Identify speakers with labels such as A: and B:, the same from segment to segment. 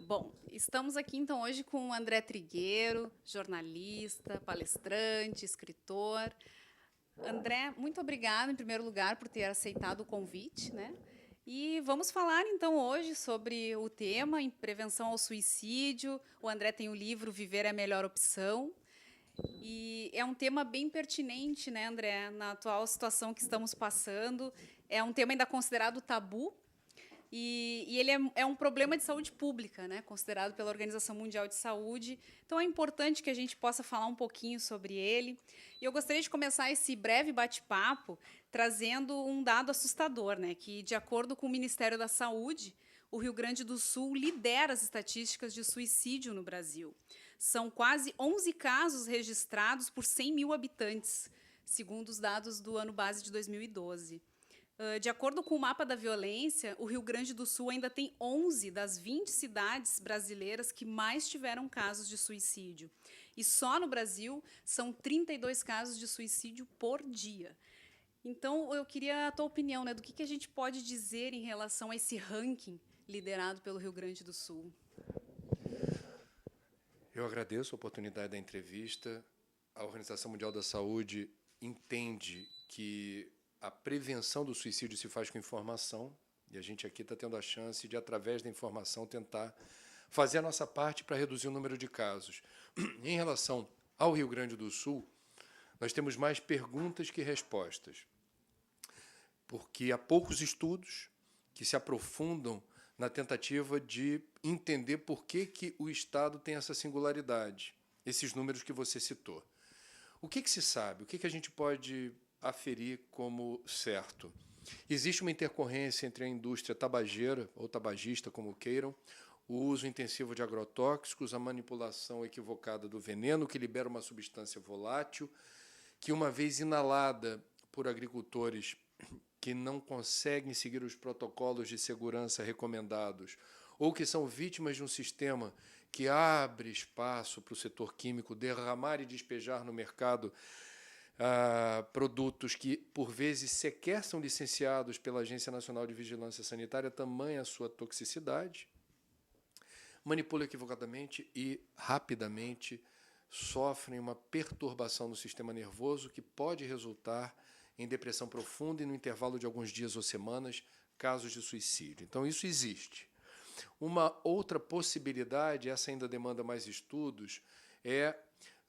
A: Bom, estamos aqui então hoje com o André Trigueiro, jornalista, palestrante, escritor. André, muito obrigada em primeiro lugar por ter aceitado o convite, né? E vamos falar então hoje sobre o tema em prevenção ao suicídio. O André tem o livro Viver é a Melhor Opção. E é um tema bem pertinente, né, André, na atual situação que estamos passando. É um tema ainda considerado tabu, e ele é um problema de saúde pública, né, considerado pela Organização Mundial de Saúde. Então é importante que a gente possa falar um pouquinho sobre ele. E eu gostaria de começar esse breve bate-papo trazendo um dado assustador, né, que, de acordo com o Ministério da Saúde, o Rio Grande do Sul lidera as estatísticas de suicídio no Brasil. São quase 11 casos registrados por 100 mil habitantes, segundo os dados do ano base de 2012. De acordo com o mapa da violência, o Rio Grande do Sul ainda tem 11 das 20 cidades brasileiras que mais tiveram casos de suicídio. E só no Brasil são 32 casos de suicídio por dia. Então, eu queria a tua opinião, né, do que a gente pode dizer em relação a esse ranking liderado pelo Rio Grande do Sul.
B: Eu agradeço a oportunidade da entrevista. A Organização Mundial da Saúde entende que a prevenção do suicídio se faz com informação, e a gente aqui está tendo a chance de, através da informação, tentar fazer a nossa parte para reduzir o número de casos. Em relação ao Rio Grande do Sul, nós temos mais perguntas que respostas, porque há poucos estudos que se aprofundam na tentativa de entender por que o Estado tem essa singularidade, esses números que você citou. O que se sabe? O que a gente pode aferir como certo? Existe uma intercorrência entre a indústria tabageira, ou tabagista, como queiram, o uso intensivo de agrotóxicos, a manipulação equivocada do veneno, que libera uma substância volátil, que, uma vez inalada por agricultores que não conseguem seguir os protocolos de segurança recomendados, ou que são vítimas de um sistema que abre espaço para o setor químico derramar e despejar no mercado produtos que, por vezes, sequer são licenciados pela Agência Nacional de Vigilância Sanitária, tamanha a sua toxicidade, manipulam equivocadamente e, rapidamente, sofrem uma perturbação no sistema nervoso que pode resultar em depressão profunda e, no intervalo de alguns dias ou semanas, casos de suicídio. Então, isso existe. Uma outra possibilidade, essa ainda demanda mais estudos,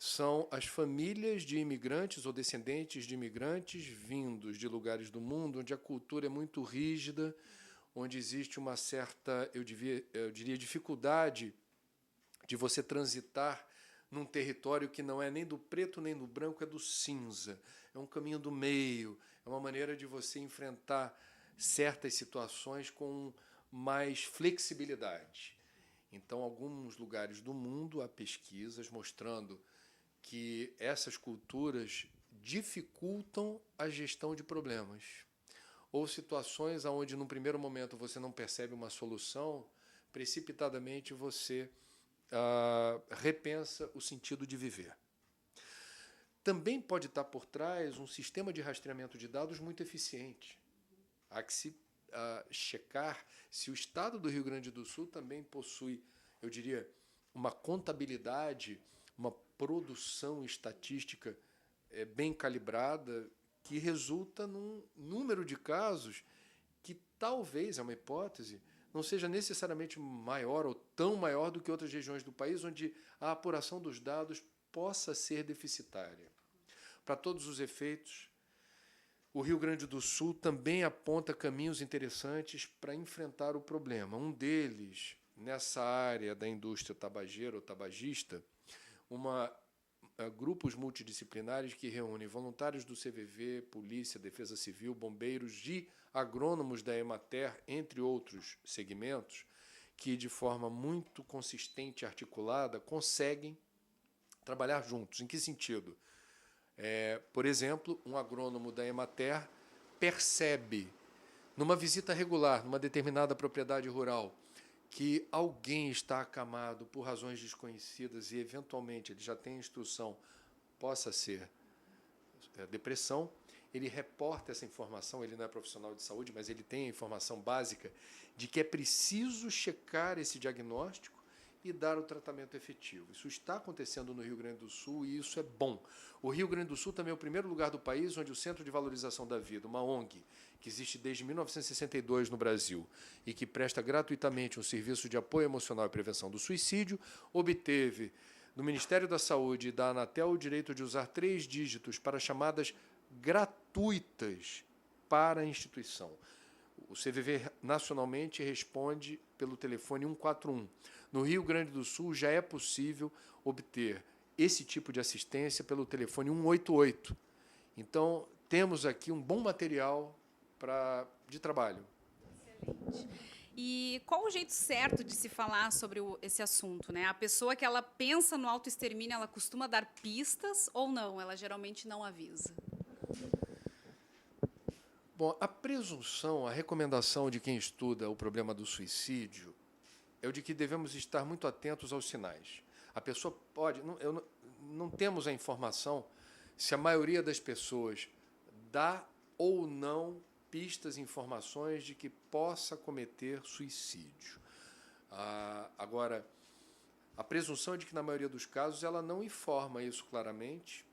B: são as famílias de imigrantes ou descendentes de imigrantes vindos de lugares do mundo onde a cultura é muito rígida, onde existe uma certa, eu diria, dificuldade de você transitar num território que não é nem do preto nem do branco, é do cinza. É um caminho do meio, é uma maneira de você enfrentar certas situações com mais flexibilidade. Então, em alguns lugares do mundo, há pesquisas mostrando que essas culturas dificultam a gestão de problemas. Ou situações onde, num primeiro momento, você não percebe uma solução, precipitadamente você repensa o sentido de viver. Também pode estar por trás um sistema de rastreamento de dados muito eficiente. Há que se checar se o Estado do Rio Grande do Sul também possui, eu diria, uma contabilidade, uma produção estatística bem calibrada, que resulta num número de casos que talvez, é uma hipótese, não seja necessariamente maior ou tão maior do que outras regiões do país, onde a apuração dos dados possa ser deficitária. Para todos os efeitos, o Rio Grande do Sul também aponta caminhos interessantes para enfrentar o problema. Um deles, nessa área da indústria tabageira ou tabagista, grupos multidisciplinares que reúnem voluntários do CVV, Polícia, Defesa Civil, bombeiros e agrônomos da Emater, entre outros segmentos, que, de forma muito consistente e articulada, conseguem trabalhar juntos. Em que sentido? Por exemplo, um agrônomo da Emater percebe, numa visita regular, numa determinada propriedade rural, que alguém está acamado por razões desconhecidas e, eventualmente, ele já tem instrução, possa ser depressão, ele reporta essa informação, ele não é profissional de saúde, mas ele tem a informação básica de que é preciso checar esse diagnóstico e dar o tratamento efetivo. Isso está acontecendo no Rio Grande do Sul e isso é bom. O Rio Grande do Sul também é o primeiro lugar do país onde o Centro de Valorização da Vida, uma ONG, que existe desde 1962 no Brasil e que presta gratuitamente um serviço de apoio emocional e prevenção do suicídio, obteve do Ministério da Saúde e da Anatel o direito de usar 3 dígitos para chamadas gratuitas para a instituição. O CVV nacionalmente responde pelo telefone 141. No Rio Grande do Sul já é possível obter esse tipo de assistência pelo telefone 188. Então, temos aqui um bom material de trabalho.
A: Excelente. E qual o jeito certo de se falar sobre esse assunto, né? A pessoa que ela pensa no autoextermínio, ela costuma dar pistas ou não? Ela geralmente não avisa.
B: Bom, a presunção, a recomendação de quem estuda o problema do suicídio é o de que devemos estar muito atentos aos sinais. A pessoa pode... Não temos a informação se a maioria das pessoas dá ou não pistas, informações de que possa cometer suicídio. Agora, a presunção é de que, na maioria dos casos, ela não informa isso claramente,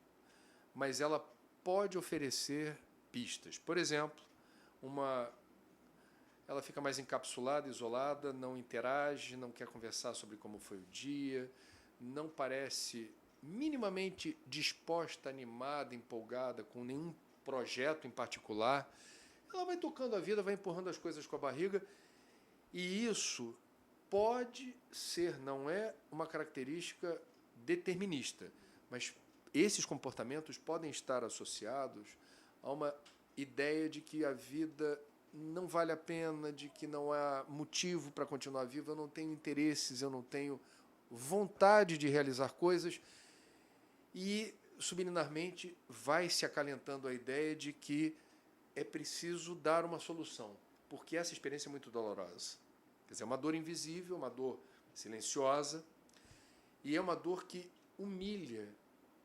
B: mas ela pode oferecer pistas. Por exemplo, ela fica mais encapsulada, isolada, não interage, não quer conversar sobre como foi o dia, não parece minimamente disposta, animada, empolgada com nenhum projeto em particular. Ela vai tocando a vida, vai empurrando as coisas com a barriga, e isso pode ser, não é uma característica determinista, mas esses comportamentos podem estar associados a uma ideia de que a vida não vale a pena, de que não há motivo para continuar vivo, eu não tenho interesses, eu não tenho vontade de realizar coisas, e subliminarmente vai se acalentando a ideia de que é preciso dar uma solução, porque essa experiência é muito dolorosa. Quer dizer, é uma dor invisível, uma dor silenciosa, e é uma dor que humilha,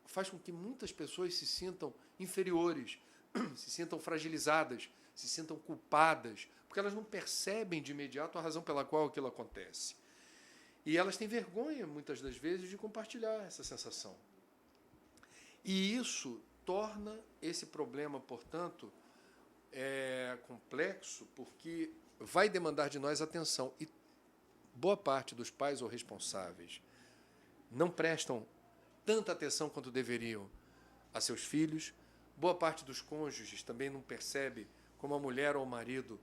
B: faz com que muitas pessoas se sintam inferiores, se sintam fragilizadas, se sintam culpadas, porque elas não percebem de imediato a razão pela qual aquilo acontece. E elas têm vergonha, muitas das vezes, de compartilhar essa sensação. E isso torna esse problema, portanto, complexo, porque vai demandar de nós atenção. E boa parte dos pais ou responsáveis não prestam tanta atenção quanto deveriam a seus filhos. Boa parte dos cônjuges também não percebe como a mulher ou o marido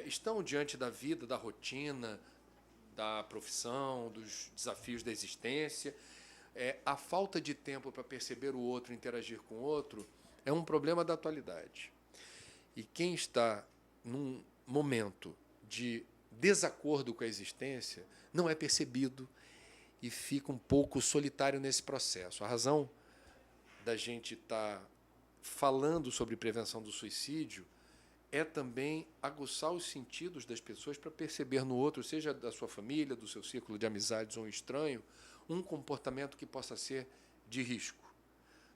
B: estão diante da vida, da rotina, da profissão, dos desafios da existência. A falta de tempo para perceber o outro, interagir com o outro, é um problema da atualidade. E quem está num momento de desacordo com a existência não é percebido e fica um pouco solitário nesse processo. A razão da gente estar falando sobre prevenção do suicídio é também aguçar os sentidos das pessoas para perceber no outro, seja da sua família, do seu círculo de amizades ou um estranho, um comportamento que possa ser de risco,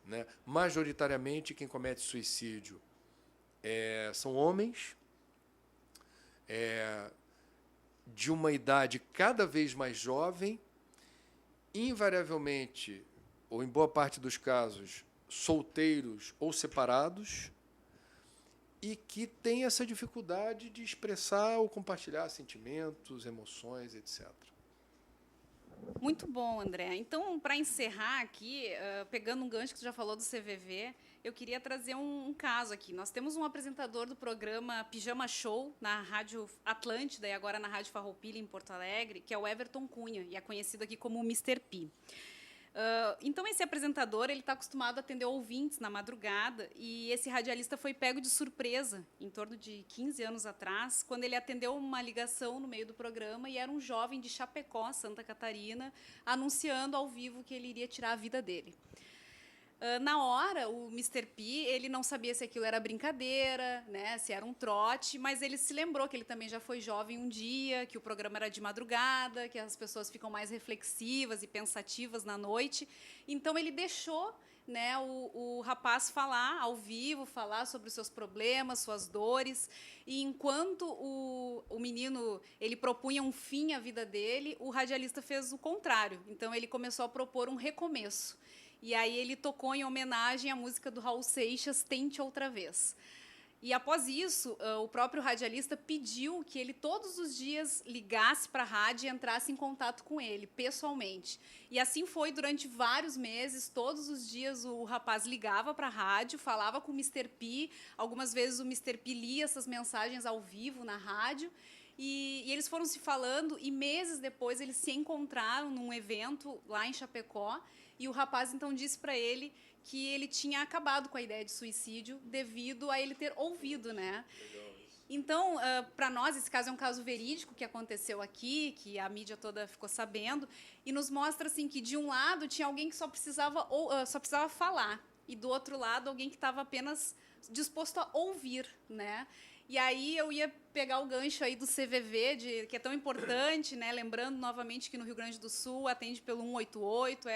B: né? Majoritariamente, quem comete suicídio são homens de uma idade cada vez mais jovem, invariavelmente, ou em boa parte dos casos, solteiros ou separados, e que têm essa dificuldade de expressar ou compartilhar sentimentos, emoções, etc.
A: Muito bom, André. Então, para encerrar aqui, pegando um gancho que você já falou do CVV, eu queria trazer um caso aqui. Nós temos um apresentador do programa Pijama Show na Rádio Atlântida e agora na Rádio Farroupilha, em Porto Alegre, que é o Everton Cunha, e é conhecido aqui como Mr. P. Então, esse apresentador está acostumado a atender ouvintes na madrugada, e esse radialista foi pego de surpresa, em torno de 15 anos atrás, quando ele atendeu uma ligação no meio do programa, e era um jovem de Chapecó, Santa Catarina, anunciando ao vivo que ele iria tirar a vida dele. Na hora, o Mr. P, ele não sabia se aquilo era brincadeira, né, se era um trote, mas ele se lembrou que ele também já foi jovem um dia, que o programa era de madrugada, que as pessoas ficam mais reflexivas e pensativas na noite. Então, ele deixou né, o rapaz falar ao vivo, falar sobre os seus problemas, suas dores. E enquanto o menino ele propunha um fim à vida dele, o radialista fez o contrário. Então ele começou a propor um recomeço. E aí ele tocou em homenagem à música do Raul Seixas, Tente Outra Vez. E após isso, o próprio radialista pediu que ele todos os dias ligasse para a rádio e entrasse em contato com ele, pessoalmente. E assim foi durante vários meses, todos os dias o rapaz ligava para a rádio, falava com o Mr. P, algumas vezes o Mr. P lia essas mensagens ao vivo na rádio, e eles foram se falando, e meses depois eles se encontraram num evento lá em Chapecó, e o rapaz então disse para ele que ele tinha acabado com a ideia de suicídio devido a ele ter ouvido, né? Então, para nós, esse caso é um caso verídico que aconteceu aqui, que a mídia toda ficou sabendo, e nos mostra assim que, de um lado, tinha alguém que só precisava falar, e, do outro lado, alguém que estava apenas disposto a ouvir, né? E aí eu ia pegar o gancho aí do CVV, que é tão importante, né? Lembrando novamente que no Rio Grande do Sul atende pelo 188,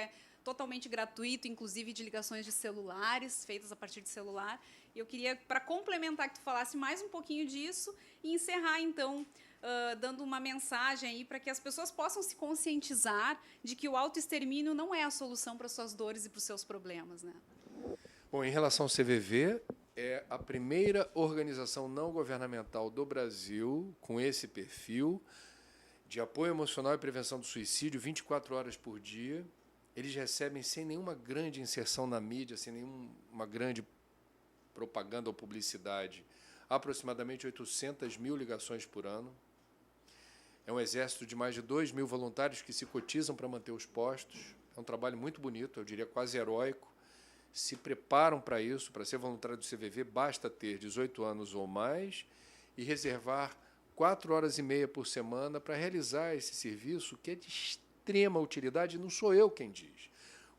A: totalmente gratuito, inclusive de ligações de celulares, feitas a partir de celular. E eu queria, para complementar, que tu falasse mais um pouquinho disso e encerrar, então, dando uma mensagem aí para que as pessoas possam se conscientizar de que o autoextermínio não é a solução para suas dores e para os seus problemas, né?
B: Bom, em relação ao CVV, é a primeira organização não governamental do Brasil com esse perfil de apoio emocional e prevenção do suicídio 24 horas por dia. Eles recebem sem nenhuma grande inserção na mídia, sem nenhuma grande propaganda ou publicidade, aproximadamente 800 mil ligações por ano. É um exército de mais de 2 mil voluntários que se cotizam para manter os postos. É um trabalho muito bonito, eu diria quase heróico. Se preparam para isso. Para ser voluntário do CVV, basta ter 18 anos ou mais e reservar 4 horas e meia por semana para realizar esse serviço, que é de extrema utilidade, não sou eu quem diz.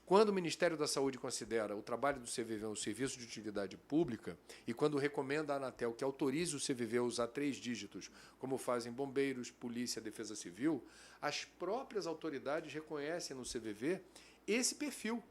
B: Quando o Ministério da Saúde considera o trabalho do CVV um serviço de utilidade pública e quando recomenda à Anatel que autorize o CVV a usar 3 dígitos, como fazem bombeiros, polícia, defesa civil, as próprias autoridades reconhecem no CVV esse perfil.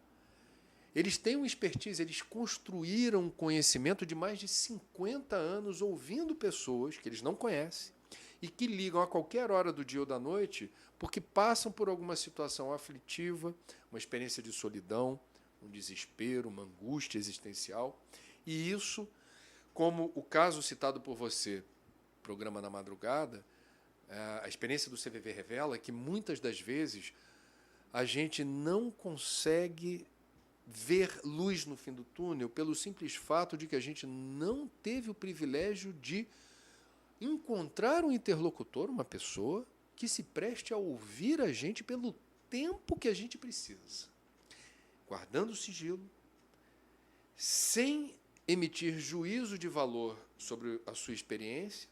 B: Eles têm uma expertise, eles construíram um conhecimento de mais de 50 anos ouvindo pessoas que eles não conhecem e que ligam a qualquer hora do dia ou da noite porque passam por alguma situação aflitiva, uma experiência de solidão, um desespero, uma angústia existencial. E isso, como o caso citado por você, Programa na Madrugada, a experiência do CVV revela que muitas das vezes a gente não consegue ver luz no fim do túnel pelo simples fato de que a gente não teve o privilégio de encontrar um interlocutor, uma pessoa, que se preste a ouvir a gente pelo tempo que a gente precisa, guardando o sigilo, sem emitir juízo de valor sobre a sua experiência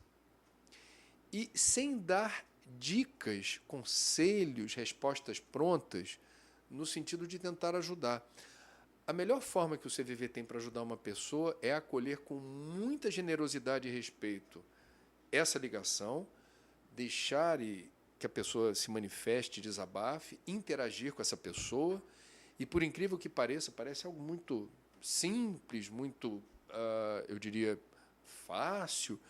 B: e sem dar dicas, conselhos, respostas prontas, no sentido de tentar ajudar. A melhor forma que o CVV tem para ajudar uma pessoa é acolher com muita generosidade e respeito essa ligação, deixar que a pessoa se manifeste, desabafe, interagir com essa pessoa. E, por incrível que pareça, parece algo muito simples, muito, eu diria, fácil,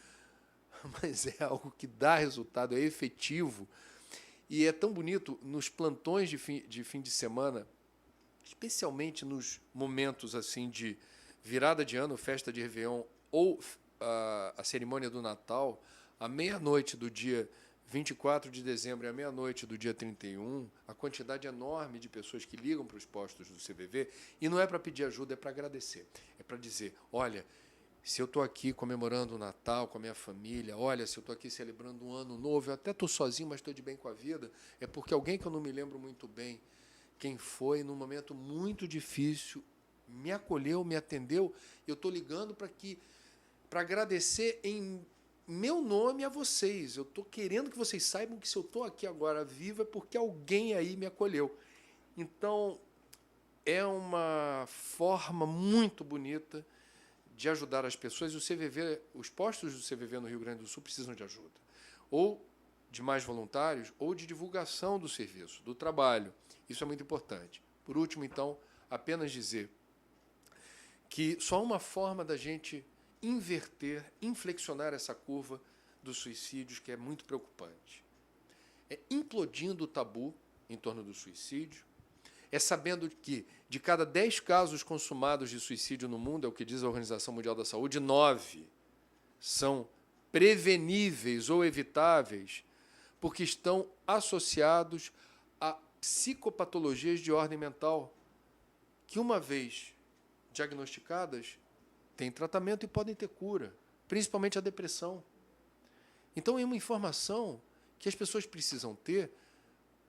B: mas é algo que dá resultado, é efetivo. E é tão bonito nos plantões de fim de semana, especialmente nos momentos assim de virada de ano, festa de Réveillon ou a cerimônia do Natal, à meia-noite do dia 24 de dezembro e à meia-noite do dia 31, a quantidade enorme de pessoas que ligam para os postos do CVV, e não é para pedir ajuda, é para agradecer. É para dizer, olha, se eu estou aqui comemorando o Natal com a minha família, olha, se eu estou aqui celebrando um ano novo, eu até estou sozinho, mas estou de bem com a vida, é porque alguém que eu não me lembro muito bem quem foi, num momento muito difícil, me acolheu, me atendeu, eu estou ligando para agradecer em meu nome a vocês. Eu estou querendo que vocês saibam que se eu estou aqui agora vivo é porque alguém aí me acolheu. Então, é uma forma muito bonita de ajudar as pessoas. E o CVV, os postos do CVV no Rio Grande do Sul precisam de ajuda. Ou de mais voluntários, ou de divulgação do serviço, do trabalho. Isso é muito importante. Por último, então, apenas dizer, que só há uma forma da gente inverter, inflexionar essa curva dos suicídios, que é muito preocupante. É implodindo o tabu em torno do suicídio, é sabendo que de cada 10 casos consumados de suicídio no mundo, é o que diz a Organização Mundial da Saúde, 9 são preveníveis ou evitáveis porque estão associados a psicopatologias de ordem mental que, uma vez diagnosticadas, têm tratamento e podem ter cura, principalmente a depressão. Então, é uma informação que as pessoas precisam ter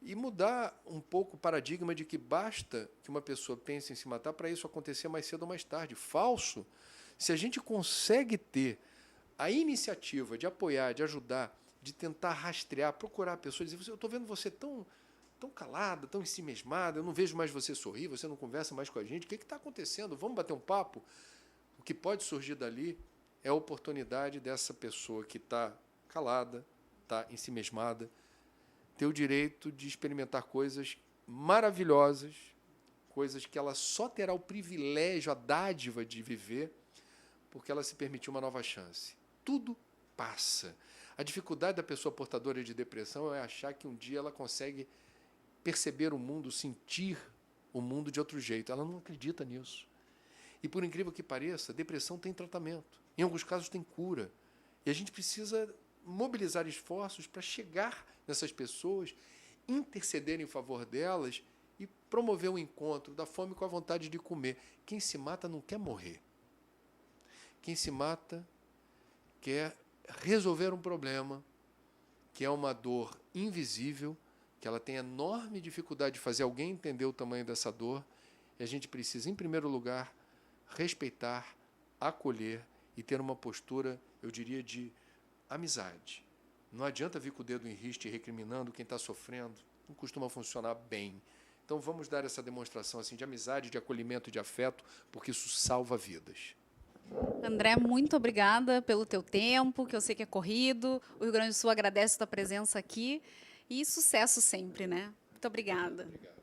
B: e mudar um pouco o paradigma de que basta que uma pessoa pense em se matar para isso acontecer mais cedo ou mais tarde. Falso. Se a gente consegue ter a iniciativa de apoiar, de ajudar, de tentar rastrear, procurar a pessoa e dizer: eu estou vendo você tão calada, tão ensimesmada, eu não vejo mais você sorrir, você não conversa mais com a gente, o que está acontecendo? Vamos bater um papo? O que pode surgir dali é a oportunidade dessa pessoa que está calada, está ensimesmada, ter o direito de experimentar coisas maravilhosas, coisas que ela só terá o privilégio, a dádiva de viver, porque ela se permitiu uma nova chance. Tudo passa. A dificuldade da pessoa portadora de depressão é achar que um dia ela consegue perceber o mundo, sentir o mundo de outro jeito. Ela não acredita nisso. E, por incrível que pareça, depressão tem tratamento. Em alguns casos tem cura. E a gente precisa mobilizar esforços para chegar nessas pessoas, interceder em favor delas e promover o encontro da fome com a vontade de comer. Quem se mata não quer morrer. Quem se mata quer resolver um problema, que é uma dor invisível, que ela tem enorme dificuldade de fazer alguém entender o tamanho dessa dor, e a gente precisa, em primeiro lugar, respeitar, acolher e ter uma postura, eu diria, de amizade. Não adianta vir com o dedo em riste recriminando quem está sofrendo, não costuma funcionar bem. Então vamos dar essa demonstração assim, de amizade, de acolhimento e de afeto, porque isso salva vidas.
A: André, muito obrigada pelo teu tempo, que eu sei que é corrido. O Rio Grande do Sul agradece a tua presença aqui. E sucesso sempre, né? Muito obrigada.
B: Obrigado.